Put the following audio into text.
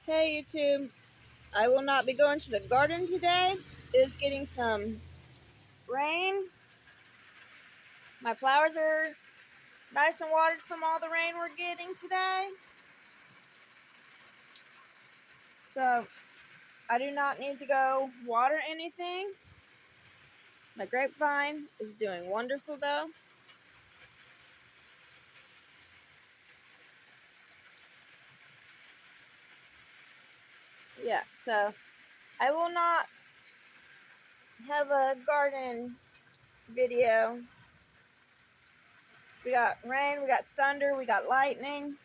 Hey YouTube, I will not be going to the garden today. It is getting some rain. My flowers are nice and watered from all the rain we're getting today. So I do not need to go water anything. My grapevine is doing wonderful though. Yeah, so I will not have a garden video. We got rain, we got thunder, we got lightning.